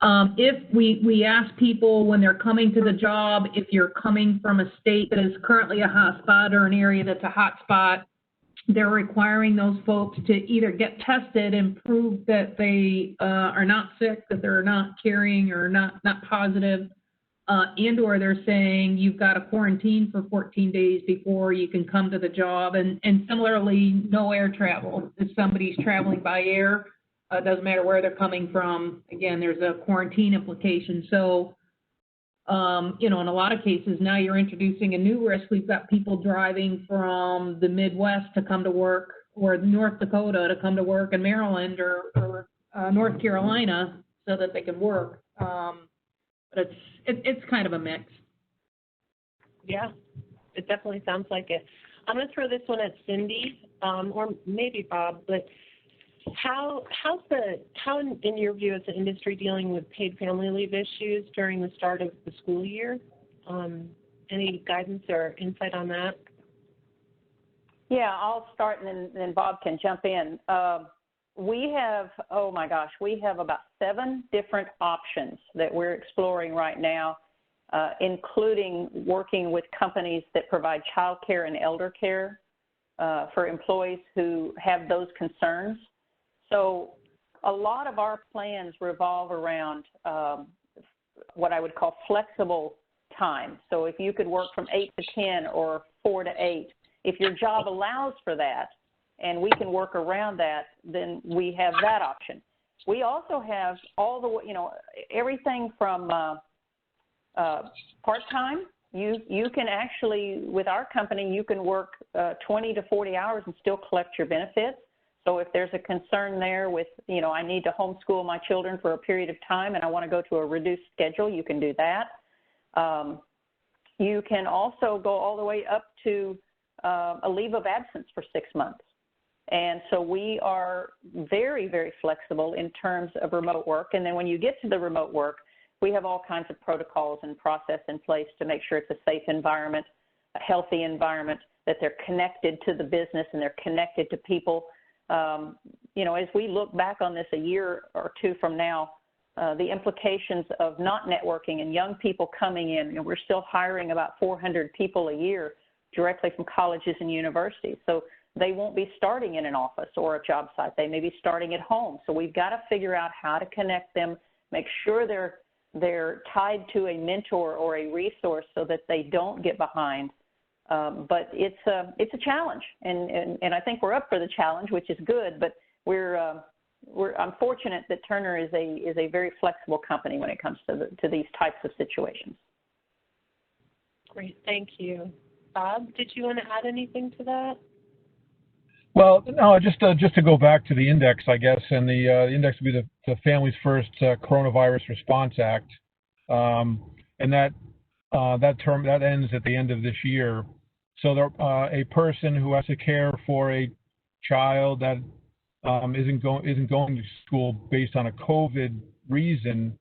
If we ask people when they're coming to the job, if you're coming from a state that is currently a hotspot or an area that's a hotspot, they're requiring those folks to either get tested and prove that they are not sick, that they're not carrying or not positive, and or they're saying you've got to quarantine for 14 days before you can come to the job. And similarly, no air travel. If somebody's traveling by air, it doesn't matter where they're coming from. Again, there's a quarantine implication. So, in a lot of cases, now you're introducing a new risk. We've got people driving from the Midwest to come to work, or North Dakota to come to work in Maryland or North Carolina so that they can work. But it's kind of a mix. Yeah, it definitely sounds like it. I'm going to throw this one at Cindy, or maybe Bob, but How in your view is the industry dealing with paid family leave issues during the start of the school year? Any guidance or insight on that? Yeah, I'll start and then Bob can jump in. We have, oh my gosh, we have about 7 different options that we're exploring right now, including working with companies that provide child care and elder care for employees who have those concerns. So a lot of our plans revolve around what I would call flexible time. So if you could work from 8 to 10 or 4 to 8, if your job allows for that and we can work around that, then we have that option. We also have all the, everything from part-time. You can actually, with our company, you can work 20 to 40 hours and still collect your benefits. So if there's a concern there with, I need to homeschool my children for a period of time and I want to go to a reduced schedule, you can do that. You can also go all the way up to a leave of absence for 6 months. And so we are very, very flexible in terms of remote work. And then when you get to the remote work, we have all kinds of protocols and process in place to make sure it's a safe environment, a healthy environment, that they're connected to the business and they're connected to people. As we look back on this a year or 2 from now, the implications of not networking and young people coming in, we're still hiring about 400 people a year directly from colleges and universities. So they won't be starting in an office or a job site. They may be starting at home. So we've got to figure out how to connect them, make sure they're tied to a mentor or a resource so that they don't get behind. But it's a challenge, and I think we're up for the challenge, which is good. But I'm fortunate that Turner is a very flexible company when it comes to these types of situations. Great, thank you. Bob, did you want to add anything to that? Well, no, just to go back to the index, I guess, and the index would be the Families First Coronavirus Response Act, and that term that ends at the end of this year. So a person who has to care for a child that isn't going to school based on a COVID reason,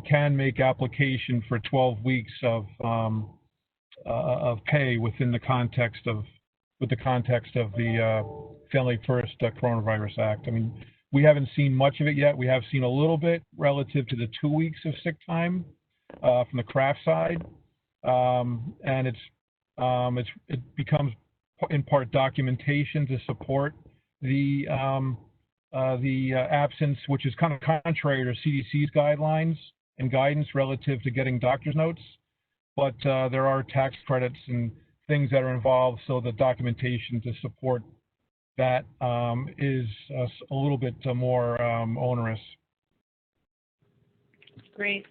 can make application for 12 weeks of pay within the context of the Family First Coronavirus Act. I mean, we haven't seen much of it yet. We have seen a little bit relative to the 2 weeks of sick time from the craft side, and it becomes in part documentation to support the absence, which is kind of contrary to CDC's guidelines and guidance relative to getting doctor's notes. But there are tax credits and things that are involved, so the documentation to support that is a little bit more onerous. Great.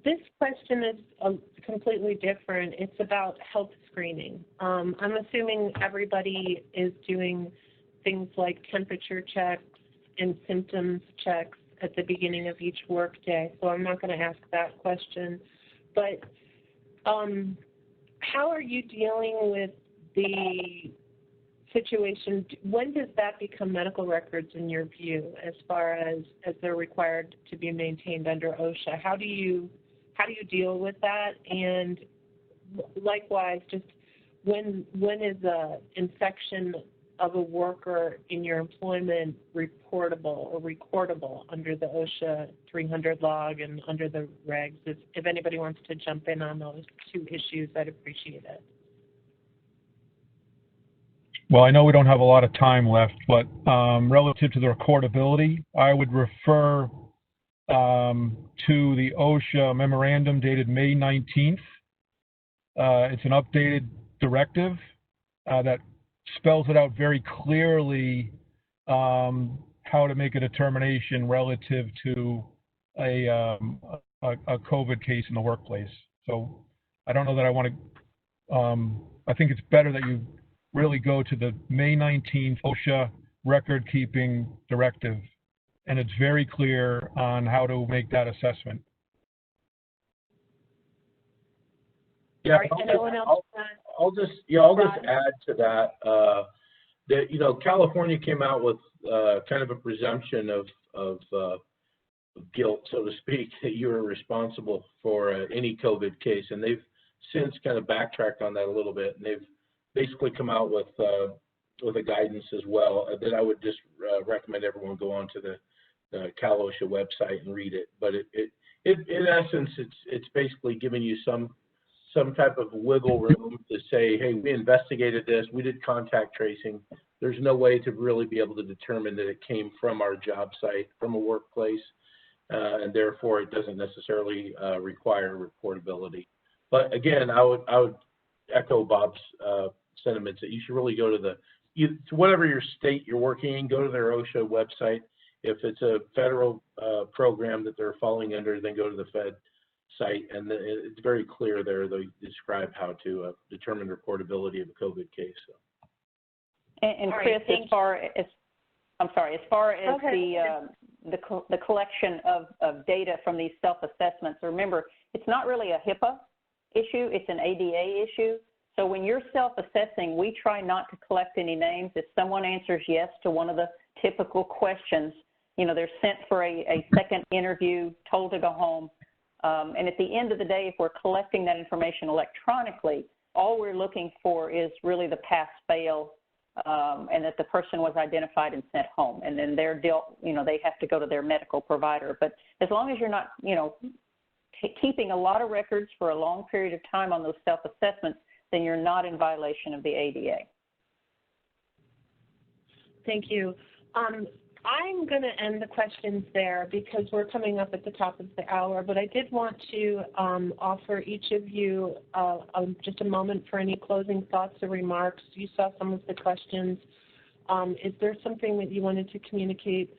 This question is completely different. It's about health screening. I'm assuming everybody is doing things like temperature checks and symptoms checks at the beginning of each workday, so I'm not going to ask that question. But how are you dealing with the situation? When does that become medical records in your view, as far as they're required to be maintained under OSHA? How do you deal with that? And likewise, just when is an infection of a worker in your employment reportable or recordable under the OSHA 300 log and under the regs? If anybody wants to jump in on those 2 issues, I'd appreciate it. Well, I know we don't have a lot of time left, but relative to the recordability, I would refer to the OSHA memorandum dated May 19th. It's an updated directive that spells it out very clearly how to make a determination relative to a COVID case in the workplace. So I don't know that I want to, I think it's better that you really go to the May 19th OSHA record keeping directive, and it's very clear on how to make that assessment. Yeah, I'll just add to that. that, you know, California came out with kind of a presumption of guilt, so to speak, that you were responsible for any COVID case, and they've since kind of backtracked on that a little bit, and they've basically come out with a guidance as well that I would just recommend everyone go on to the Cal OSHA website and read it. But in essence, it's basically giving you some type of wiggle room to say, hey, we investigated this, we did contact tracing. There's no way to really be able to determine that it came from our job site, from a workplace, and therefore it doesn't necessarily require reportability. But again, I would echo Bob's sentiments that you should really go to to whatever your state you're working in, go to their OSHA website. If it's a federal program that they're falling under, then go to the Fed site, and it's very clear there. They describe how to determine reportability of a COVID case. So. And Chris, as far as the collection of data from these self-assessments, remember, it's not really a HIPAA issue, it's an ADA issue. So when you're self-assessing, we try not to collect any names. If someone answers yes to one of the typical questions, you know, they're sent for a second interview, told to go home. And at the end of the day, if we're collecting that information electronically, all we're looking for is really the pass-fail, and that the person was identified and sent home. And then they're dealt, you know, they have to go to their medical provider. But as long as you're not, you know, keeping a lot of records for a long period of time on those self-assessments, then you're not in violation of the ADA. Thank you. I'm going to end the questions there because we're coming up at the top of the hour, but I did want to offer each of you just a moment for any closing thoughts or remarks. You saw some of the questions. Is there something that you wanted to communicate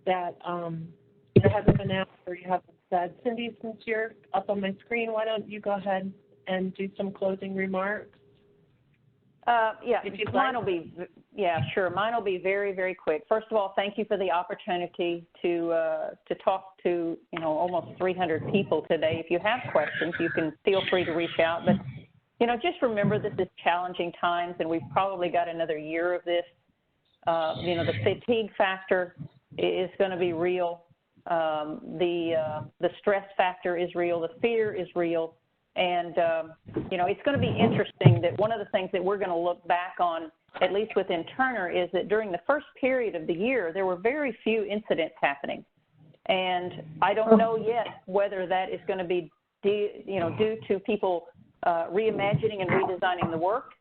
that hasn't been asked or you haven't said? Cindy, since you're up on my screen, why don't you go ahead and do some closing remarks? Yeah, mine will be, yeah, sure. Mine will be very, very quick. First of all, thank you for the opportunity to talk to, you know, almost 300 people today. If you have questions, you can feel free to reach out. But, you know, just remember this is challenging times, and we've probably got another year of this. You know, the fatigue factor is going to be real. The stress factor is real. The fear is real. And, you know, it's going to be interesting that one of the things that we're going to look back on, at least within Turner, is that during the first period of the year, there were very few incidents happening. And I don't know yet whether that is going to be, due to people reimagining and redesigning the work,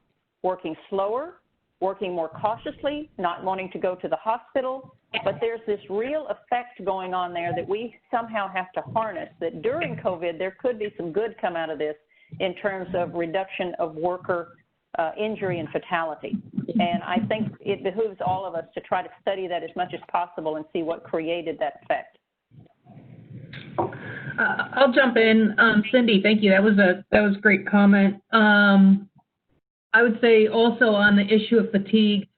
working slower, working more cautiously, not wanting to go to the hospital. But there's this real effect going on there that we somehow have to harness, that during COVID, there could be some good come out of this in terms of reduction of worker injury and fatality. And I think it behooves all of us to try to study that as much as possible and see what created that effect. I'll jump in. Cindy, thank you. That was a great comment. I would say also on the issue of fatigue,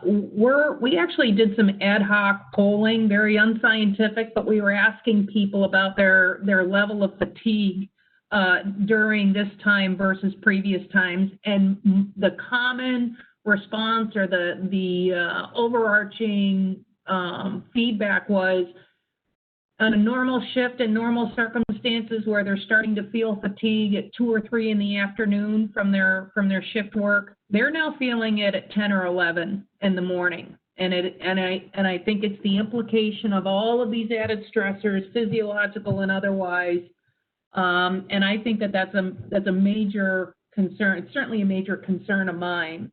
we actually did some ad hoc polling, very unscientific, but we were asking people about their level of fatigue during this time versus previous times, and the common response or the overarching feedback was on a normal shift in normal circumstances where they're starting to feel fatigue at 2 or 3 in the afternoon from their shift work, they're now feeling it at 10 or 11 in the morning. And I think it's the implication of all of these added stressors, physiological and otherwise. And I think that's a major concern. It's certainly a major concern of mine.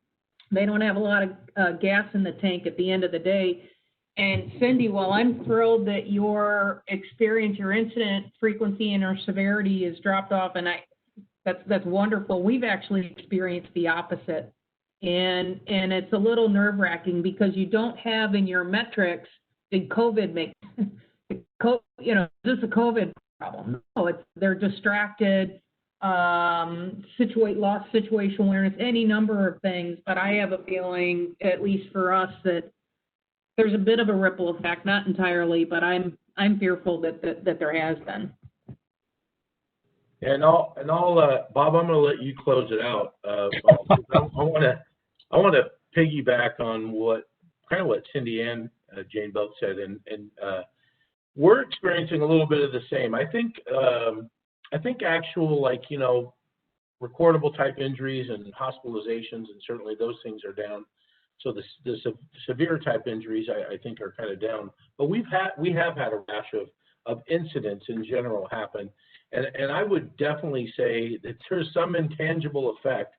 They don't have a lot of gas in the tank at the end of the day. And Cindy, while I'm thrilled that your experience, your incident frequency and or severity has dropped off, and that's wonderful. We've actually experienced the opposite, and it's a little nerve-wracking because you don't have in your metrics, did COVID make, is this a COVID problem? No, they're distracted, lost situational awareness, any number of things. But I have a feeling, at least for us, that there's a bit of a ripple effect, not entirely, but I'm fearful that there has been. And I'll Bob, I'm going to let you close it out. I want to piggyback on what Cindy and Jane both said, and we're experiencing a little bit of the same. I think actual, like, recordable type injuries and hospitalizations, and certainly those things are down. So the severe type injuries, I think, are kind of down. But we have had a rash of incidents in general happen, and I would definitely say that there's some intangible effect,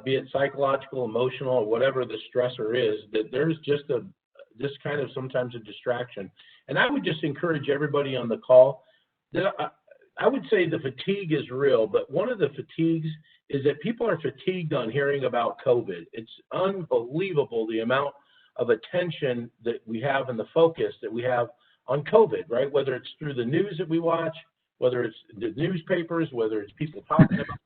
be it psychological, emotional, or whatever the stressor is, that there's just kind of sometimes a distraction. And I would just encourage everybody on the call that I would say the fatigue is real, but one of the fatigues is that people are fatigued on hearing about COVID. It's unbelievable the amount of attention that we have and the focus that we have on COVID, right? Whether it's through the news that we watch, whether it's the newspapers, whether it's people talking about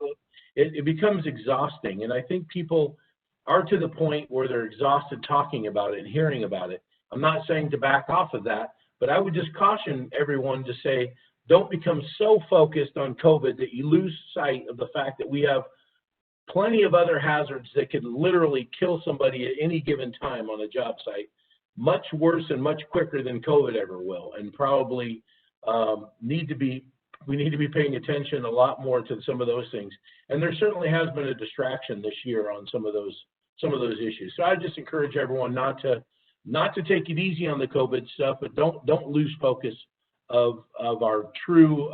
it, it becomes exhausting. And I think people are to the point where they're exhausted talking about it and hearing about it. I'm not saying to back off of that, but I would just caution everyone to say, don't become so focused on COVID that you lose sight of the fact that we have plenty of other hazards that could literally kill somebody at any given time on a job site, much worse and much quicker than COVID ever will, and probably we need to be paying attention a lot more to some of those things. And there certainly has been a distraction this year on some of those issues. So I just encourage everyone not to take it easy on the COVID stuff, but don't lose focus of our true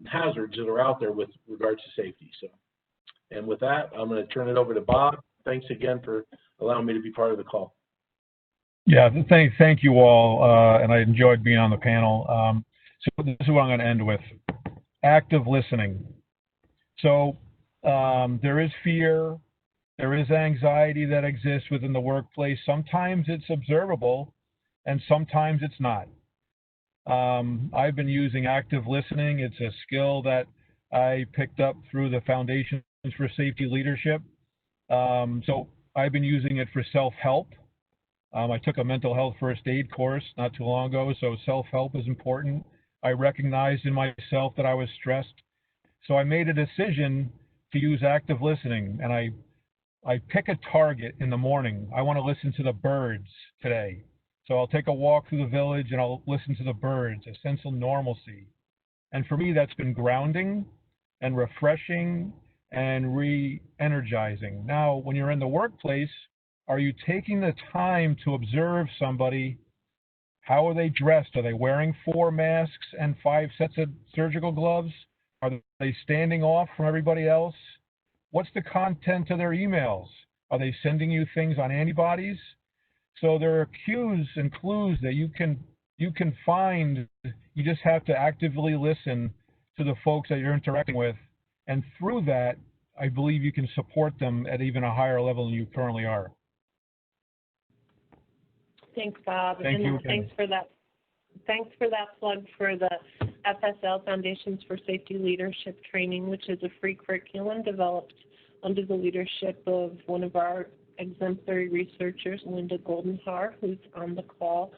hazards that are out there with regards to safety. So, and with that, I'm going to turn it over to Bob. Thanks again for allowing me to be part of the call. Yeah, thank you all, and I enjoyed being on the panel. So this is what I'm going to end with: active listening. So there is fear, there is anxiety that exists within the workplace. Sometimes it's observable, and sometimes it's not. I've been using active listening. It's a skill that I picked up through the Foundations for Safety Leadership. So I've been using it for self-help. I took a mental health first aid course not too long ago, so self-help is important. I recognized in myself that I was stressed, so I made a decision to use active listening, and I pick a target in the morning. I want to listen to the birds today. So I'll take a walk through the village and I'll listen to the birds, a sense of normalcy. And for me, that's been grounding and refreshing and re-energizing. Now, when you're in the workplace, are you taking the time to observe somebody? How are they dressed? Are they wearing 4 masks and 5 sets of surgical gloves? Are they standing off from everybody else? What's the content of their emails? Are they sending you things on antibodies? So there are cues and clues that you can find. You just have to actively listen to the folks that you're interacting with. And through that, I believe you can support them at even a higher level than you currently are. Thanks, Bob. Thank you. Thanks for that plug for the FSL, Foundations for Safety Leadership Training, which is a free curriculum developed under the leadership of one of our exemplary researchers, Linda Goldenhar, who's on the call.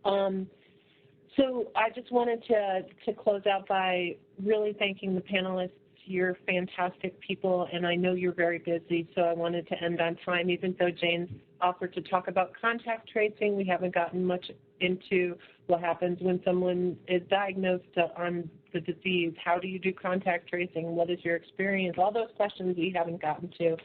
So I just wanted to close out by really thanking the panelists. You're fantastic people, and I know you're very busy, so I wanted to end on time. Even though Jane's offered to talk about contact tracing, we haven't gotten much into what happens when someone is diagnosed on the disease. How do you do contact tracing? What is your experience? All those questions we haven't gotten to,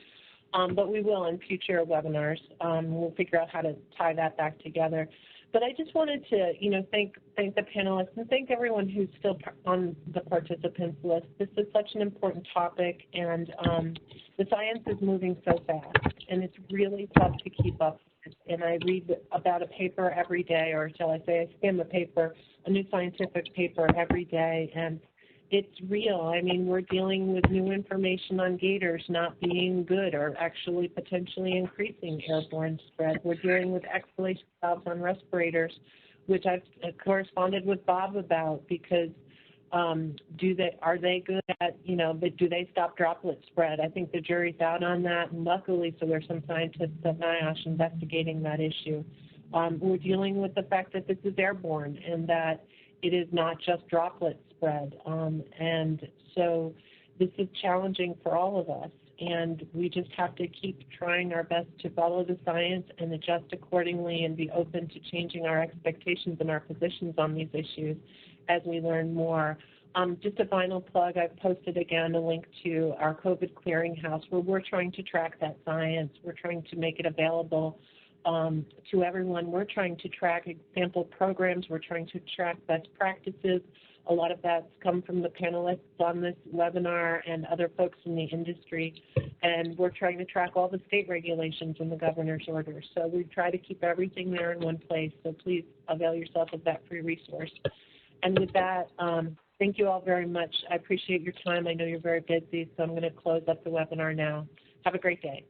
but we will in future webinars. We'll figure out how to tie that back together. But I just wanted to, thank the panelists and thank everyone who's still on the participants list. This is such an important topic, and the science is moving so fast, and it's really tough to keep up. And I read about a paper every day, or shall I say, I skim a new scientific paper every day, and it's real. I mean, we're dealing with new information on gators not being good or actually potentially increasing airborne spread. We're dealing with exhalation valves on respirators, which I've corresponded with Bob about, because are they good at, but do they stop droplet spread? I think the jury's out on that, and luckily, so there's some scientists at NIOSH investigating that issue. We're dealing with the fact that this is airborne and that it is not just droplet spread. And so this is challenging for all of us, and we just have to keep trying our best to follow the science and adjust accordingly and be open to changing our expectations and our positions on these issues as we learn more. Just a final plug, I've posted again a link to our COVID clearinghouse where we're trying to track that science. We're trying to make it available to everyone. We're trying to track example programs. We're trying to track best practices. A lot of that's come from the panelists on this webinar and other folks in the industry. And we're trying to track all the state regulations in the governor's order. So we try to keep everything there in one place. So please avail yourself of that free resource. And with that, thank you all very much. I appreciate your time. I know you're very busy, so I'm going to close up the webinar now. Have a great day.